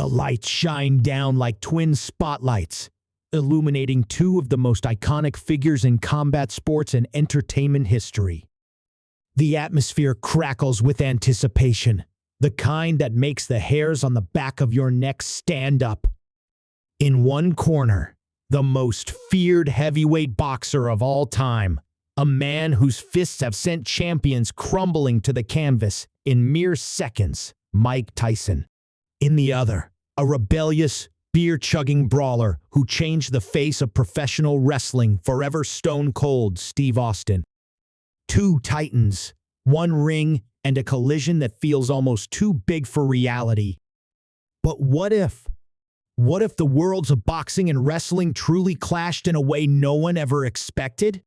lights shine down like twin spotlights, illuminating two of the most iconic figures in combat sports and entertainment history. The atmosphere crackles with anticipation, the kind that makes the hairs on the back of your neck stand up. In one corner, the most feared heavyweight boxer of all time, a man whose fists have sent champions crumbling to the canvas in mere seconds, Mike Tyson. In the other, a rebellious, beer-chugging brawler who changed the face of professional wrestling forever, Stone Cold Steve Austin. Two titans, one ring, and a collision that feels almost too big for reality. But what if? What if the worlds of boxing and wrestling truly clashed in a way no one ever expected?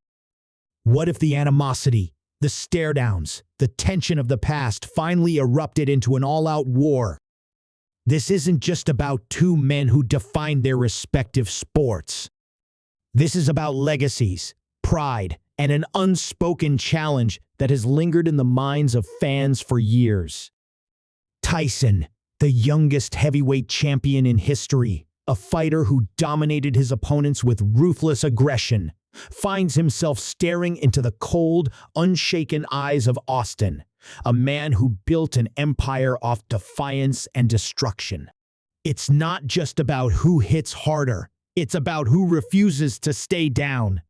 What if the animosity, the stare-downs, the tension of the past finally erupted into an all-out war? This isn't just about two men who defined their respective sports. This is about legacies, pride, and an unspoken challenge that has lingered in the minds of fans for years. Tyson, the youngest heavyweight champion in history, a fighter who dominated his opponents with ruthless aggression, finds himself staring into the cold, unshaken eyes of Austin, a man who built an empire off defiance and destruction. It's not just about who hits harder, it's about who refuses to stay down.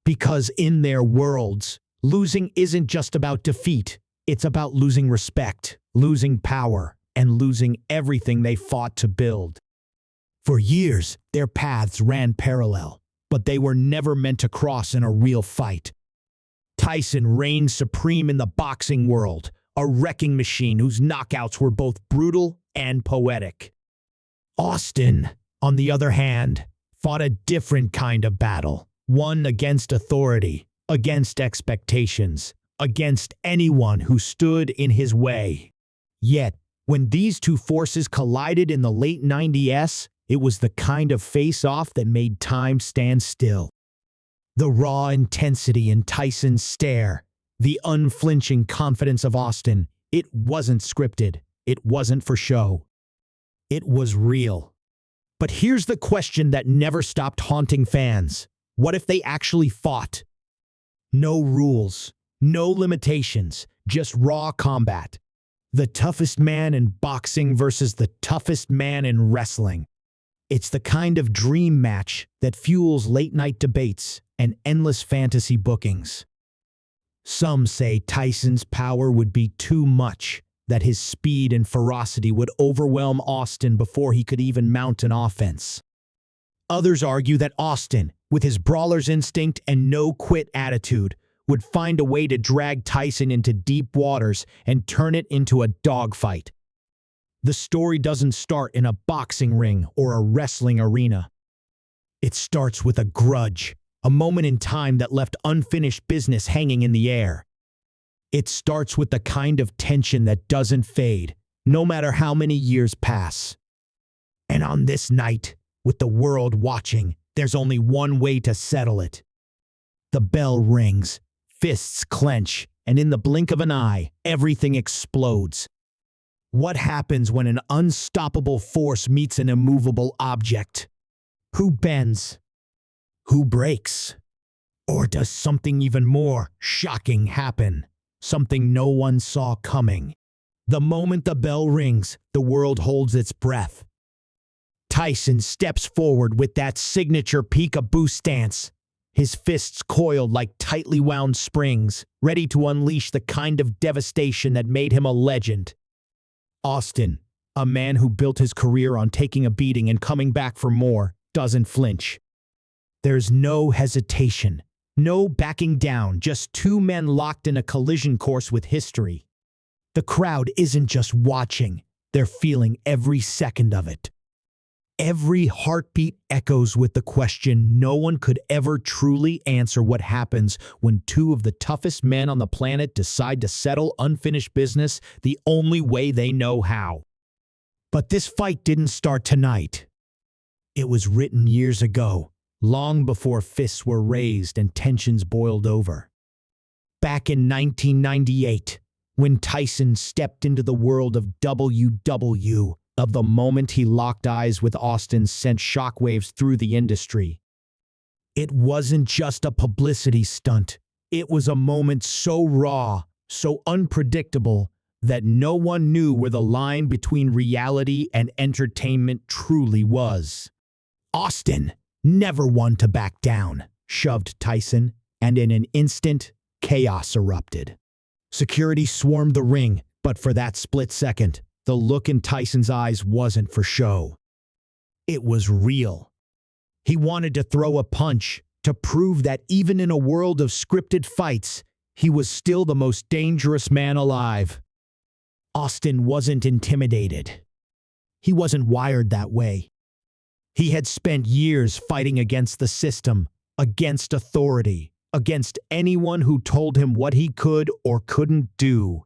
Because in their worlds, losing isn't just about defeat, it's about losing respect, losing power, and losing everything they fought to build. For years, their paths ran parallel, but they were never meant to cross in a real fight. Tyson reigned supreme in the boxing world, a wrecking machine whose knockouts were both brutal and poetic. Austin, on the other hand, fought a different kind of battle, one against authority, against expectations, against anyone who stood in his way. Yet, when these two forces collided in the late 90s, it was the kind of face-off that made time stand still. The raw intensity in Tyson's stare, the unflinching confidence of Austin, it wasn't scripted, it wasn't for show. It was real. But here's the question that never stopped haunting fans. What if they actually fought? No rules, no limitations, just raw combat. The toughest man in boxing versus the toughest man in wrestling. It's the kind of dream match that fuels late-night debates and endless fantasy bookings. Some say Tyson's power would be too much, that his speed and ferocity would overwhelm Austin before he could even mount an offense. Others argue that Austin, with his brawler's instinct and no-quit attitude, would find a way to drag Tyson into deep waters and turn it into a dogfight. The story doesn't start in a boxing ring or a wrestling arena. It starts with a grudge, a moment in time that left unfinished business hanging in the air. It starts with the kind of tension that doesn't fade, no matter how many years pass. And on this night, with the world watching, there's only one way to settle it. The bell rings, fists clench, and in the blink of an eye, everything explodes. What happens when an unstoppable force meets an immovable object? Who bends? Who breaks? Or does something even more shocking happen? Something no one saw coming. The moment the bell rings, the world holds its breath. Tyson steps forward with that signature peekaboo stance, his fists coiled like tightly wound springs, ready to unleash the kind of devastation that made him a legend. Austin, a man who built his career on taking a beating and coming back for more, doesn't flinch. There's no hesitation, no backing down, just two men locked in a collision course with history. The crowd isn't just watching, they're feeling every second of it. Every heartbeat echoes with the question no one could ever truly answer: what happens when two of the toughest men on the planet decide to settle unfinished business the only way they know how. But this fight didn't start tonight. It was written years ago, long before fists were raised and tensions boiled over. Back in 1998, when Tyson stepped into the world of WW, of the moment he locked eyes with Austin sent shockwaves through the industry. It wasn't just a publicity stunt. It was a moment so raw, so unpredictable, that no one knew where the line between reality and entertainment truly was. Austin, never one to back down, shoved Tyson, and in an instant, chaos erupted. Security swarmed the ring, but for that split second, the look in Tyson's eyes wasn't for show. It was real. He wanted to throw a punch, to prove that even in a world of scripted fights, he was still the most dangerous man alive. Austin wasn't intimidated. He wasn't wired that way. He had spent years fighting against the system, against authority, against anyone who told him what he could or couldn't do.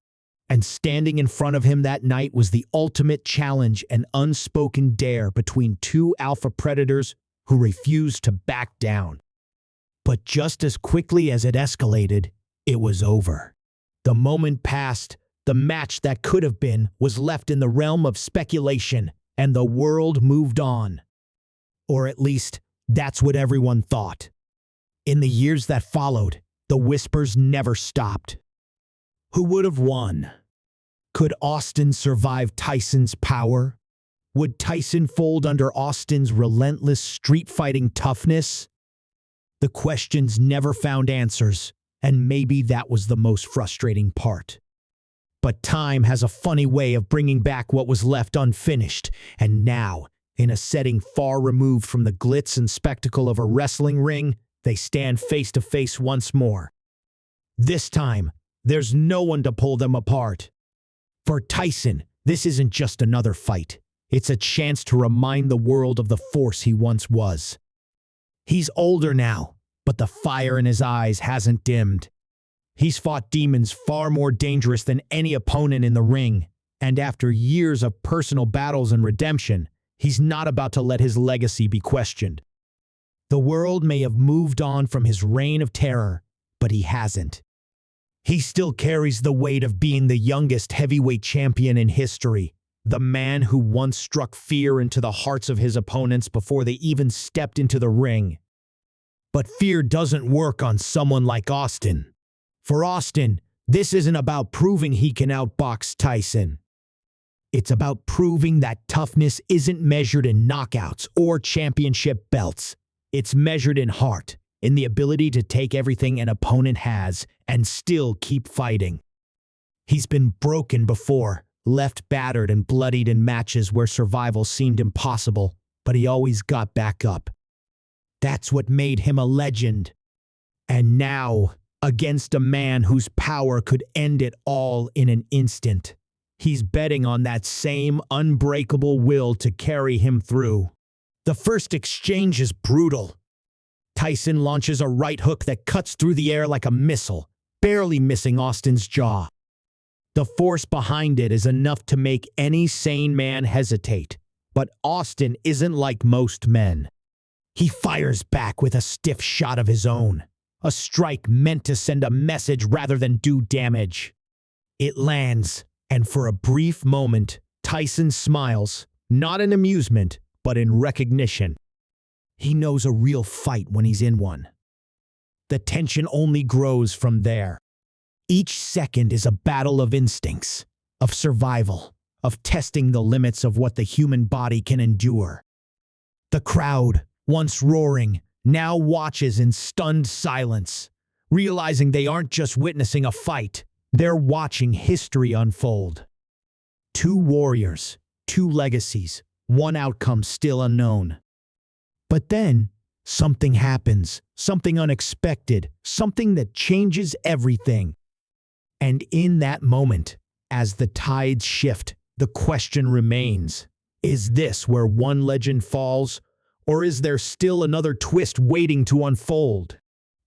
And standing in front of him that night was the ultimate challenge, an unspoken dare between two alpha predators who refused to back down. But just as quickly as it escalated, it was over. The moment passed, the match that could have been was left in the realm of speculation, and the world moved on. Or at least, that's what everyone thought. In the years that followed, the whispers never stopped. Who would have won? Could Austin survive Tyson's power? Would Tyson fold under Austin's relentless street-fighting toughness? The questions never found answers, and maybe that was the most frustrating part. But time has a funny way of bringing back what was left unfinished, and now, in a setting far removed from the glitz and spectacle of a wrestling ring, they stand face to face once more. This time, there's no one to pull them apart. For Tyson, this isn't just another fight. It's a chance to remind the world of the force he once was. He's older now, but the fire in his eyes hasn't dimmed. He's fought demons far more dangerous than any opponent in the ring, and after years of personal battles and redemption, he's not about to let his legacy be questioned. The world may have moved on from his reign of terror, but he hasn't. He still carries the weight of being the youngest heavyweight champion in history, the man who once struck fear into the hearts of his opponents before they even stepped into the ring. But fear doesn't work on someone like Austin. For Austin, this isn't about proving he can outbox Tyson. It's about proving that toughness isn't measured in knockouts or championship belts. It's measured in heart, in the ability to take everything an opponent has and still keep fighting. He's been broken before, left battered and bloodied in matches where survival seemed impossible, but he always got back up. That's what made him a legend. And now, against a man whose power could end it all in an instant, he's betting on that same unbreakable will to carry him through. The first exchange is brutal. Tyson launches a right hook that cuts through the air like a missile, barely missing Austin's jaw. The force behind it is enough to make any sane man hesitate, but Austin isn't like most men. He fires back with a stiff shot of his own, a strike meant to send a message rather than do damage. It lands, and for a brief moment, Tyson smiles, not in amusement, but in recognition. He knows a real fight when he's in one. The tension only grows from there. Each second is a battle of instincts, of survival, of testing the limits of what the human body can endure. The crowd, once roaring, now watches in stunned silence, realizing they aren't just witnessing a fight, they're watching history unfold. Two warriors, two legacies, one outcome still unknown. But then, something happens, something unexpected, something that changes everything. And in that moment, as the tides shift, the question remains, is this where one legend falls, or is there still another twist waiting to unfold?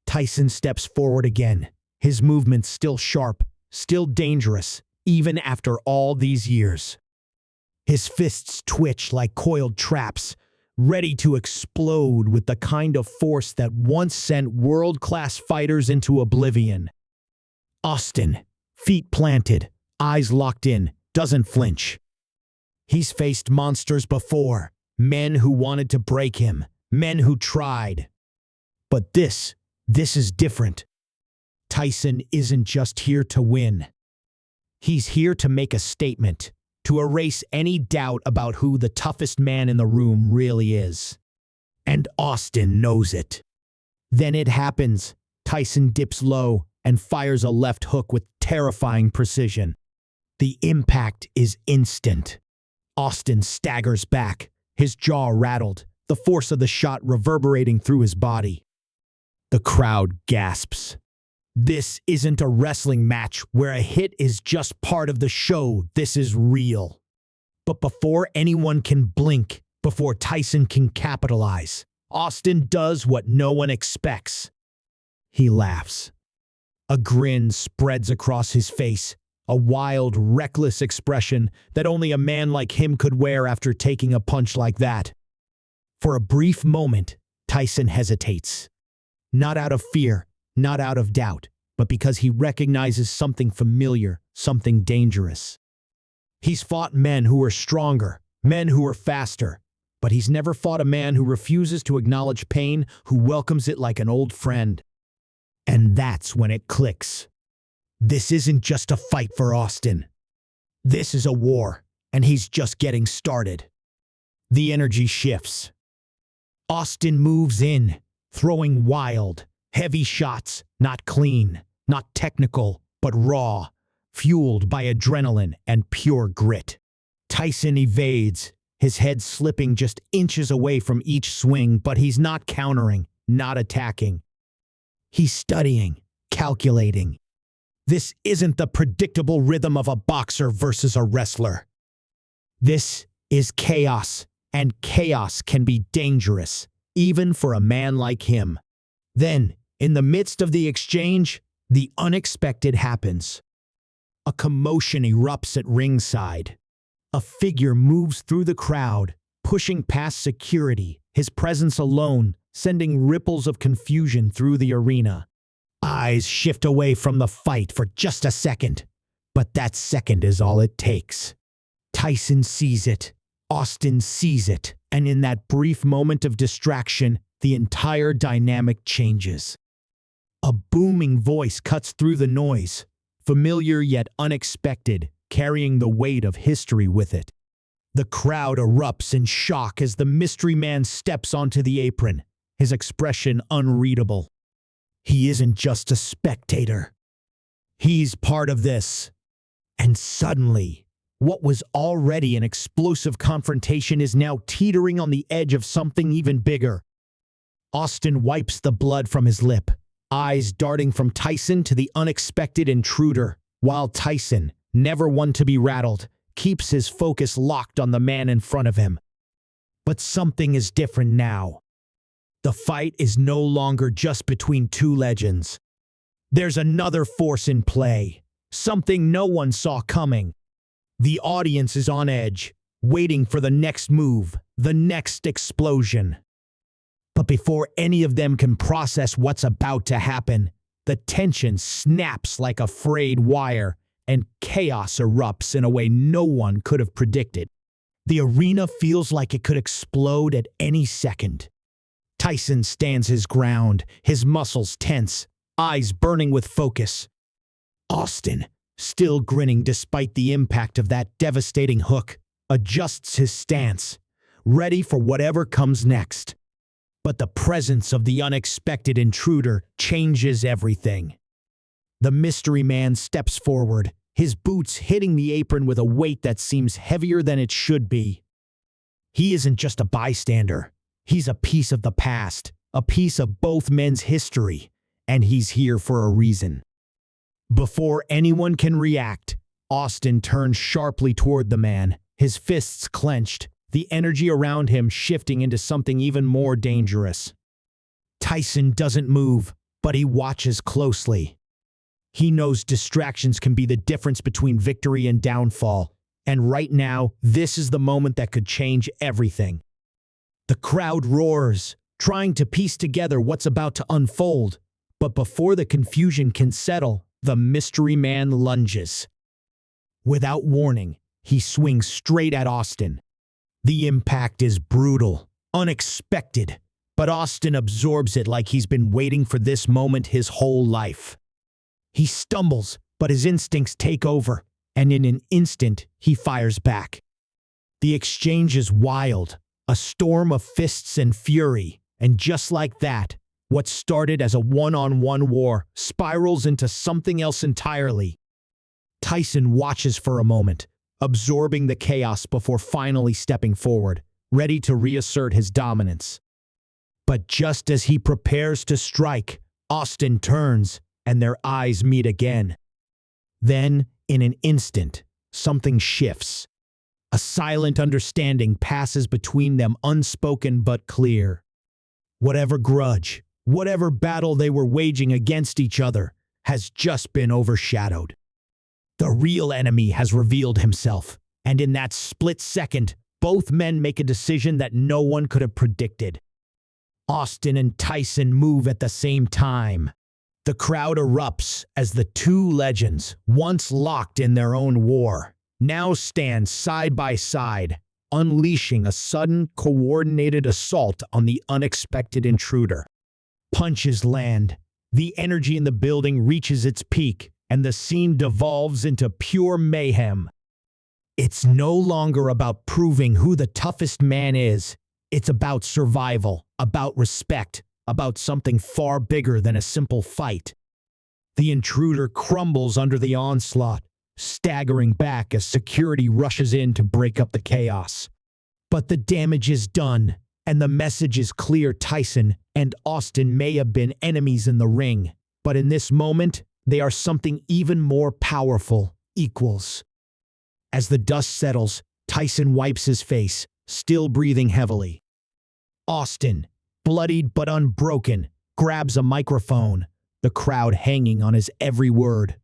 Tyson steps forward again, his movements still sharp, still dangerous, even after all these years. His fists twitch like coiled traps, ready to explode with the kind of force that once sent world-class fighters into oblivion. Austin, feet planted, eyes locked in, doesn't flinch. He's faced monsters before, men who wanted to break him, men who tried. But this is different. Tyson isn't just here to win. He's here to make a statement, to erase any doubt about who the toughest man in the room really is. And Austin knows it. Then it happens. Tyson dips low and fires a left hook with terrifying precision. The impact is instant. Austin staggers back, his jaw rattled, the force of the shot reverberating through his body. The crowd gasps. This isn't a wrestling match where a hit is just part of the show. This is real. But before anyone can blink, before Tyson can capitalize, Austin does what no one expects. He laughs. A grin spreads across his face, a wild, reckless expression that only a man like him could wear after taking a punch like that. For a brief moment, Tyson hesitates. Not out of fear, not out of doubt, but because he recognizes something familiar, something dangerous. He's fought men who are stronger, men who are faster, but he's never fought a man who refuses to acknowledge pain, who welcomes it like an old friend. And that's when it clicks. This isn't just a fight for Austin. This is a war, and he's just getting started. The energy shifts. Austin moves in, throwing wild, heavy shots, not clean, not technical, but raw, fueled by adrenaline and pure grit. Tyson evades, his head slipping just inches away from each swing, but he's not countering, not attacking. He's studying, calculating. This isn't the predictable rhythm of a boxer versus a wrestler. This is chaos, and chaos can be dangerous, even for a man like him. Then, in the midst of the exchange, the unexpected happens. A commotion erupts at ringside. A figure moves through the crowd, pushing past security, his presence alone sending ripples of confusion through the arena. Eyes shift away from the fight for just a second, but that second is all it takes. Tyson sees it, Austin sees it, and in that brief moment of distraction, the entire dynamic changes. A booming voice cuts through the noise, familiar yet unexpected, carrying the weight of history with it. The crowd erupts in shock as the mystery man steps onto the apron, his expression unreadable. He isn't just a spectator. He's part of this. And suddenly, what was already an explosive confrontation is now teetering on the edge of something even bigger. Austin wipes the blood from his lip, eyes darting from Tyson to the unexpected intruder, while Tyson, never one to be rattled, keeps his focus locked on the man in front of him. But something is different now. The fight is no longer just between two legends. There's another force in play, something no one saw coming. The audience is on edge, waiting for the next move, the next explosion. But before any of them can process what's about to happen, the tension snaps like a frayed wire, and chaos erupts in a way no one could have predicted. The arena feels like it could explode at any second. Tyson stands his ground, his muscles tense, eyes burning with focus. Austin, still grinning despite the impact of that devastating hook, adjusts his stance, ready for whatever comes next. But the presence of the unexpected intruder changes everything. The mystery man steps forward, his boots hitting the apron with a weight that seems heavier than it should be. He isn't just a bystander. He's a piece of the past, a piece of both men's history, and he's here for a reason. Before anyone can react, Austin turns sharply toward the man, his fists clenched, the energy around him shifting into something even more dangerous. Tyson doesn't move, but he watches closely. He knows distractions can be the difference between victory and downfall, and right now, this is the moment that could change everything. The crowd roars, trying to piece together what's about to unfold, but before the confusion can settle, the mystery man lunges. Without warning, he swings straight at Austin. The impact is brutal, unexpected, but Austin absorbs it like he's been waiting for this moment his whole life. He stumbles, but his instincts take over, and in an instant, he fires back. The exchange is wild, a storm of fists and fury, and just like that, what started as a one-on-one war spirals into something else entirely. Tyson watches for a moment, absorbing the chaos before finally stepping forward, ready to reassert his dominance. But just as he prepares to strike, Austin turns, and their eyes meet again. Then, in an instant, something shifts. A silent understanding passes between them, unspoken but clear. Whatever grudge, whatever battle they were waging against each other, has just been overshadowed. The real enemy has revealed himself, and in that split second, both men make a decision that no one could have predicted. Austin and Tyson move at the same time. The crowd erupts as the two legends, once locked in their own war, now stand side by side, unleashing a sudden, coordinated assault on the unexpected intruder. Punches land. The energy in the building reaches its peak, and the scene devolves into pure mayhem. It's no longer about proving who the toughest man is. It's about survival, about respect, about something far bigger than a simple fight. The intruder crumbles under the onslaught, staggering back as security rushes in to break up the chaos. But the damage is done, and the message is clear. Tyson and Austin may have been enemies in the ring, but in this moment, they are something even more powerful, equals. As the dust settles, Tyson wipes his face, still breathing heavily. Austin, bloodied but unbroken, grabs a microphone, the crowd hanging on his every word.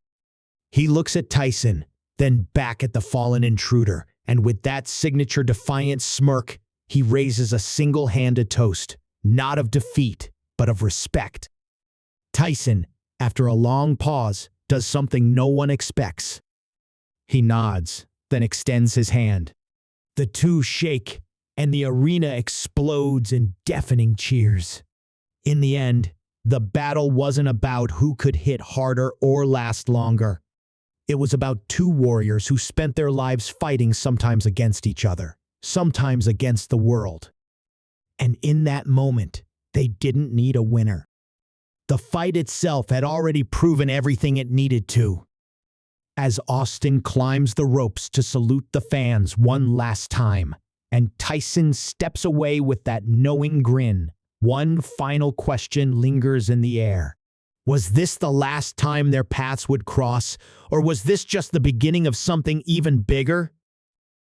He looks at Tyson, then back at the fallen intruder, and with that signature defiant smirk, he raises a single-handed toast, not of defeat, but of respect. Tyson, after a long pause, does something no one expects. He nods, then extends his hand. The two shake, and the arena explodes in deafening cheers. In the end, the battle wasn't about who could hit harder or last longer. It was about two warriors who spent their lives fighting, sometimes against each other, sometimes against the world. And in that moment, they didn't need a winner. The fight itself had already proven everything it needed to. As Austin climbs the ropes to salute the fans one last time, and Tyson steps away with that knowing grin, one final question lingers in the air. Was this the last time their paths would cross, or was this just the beginning of something even bigger?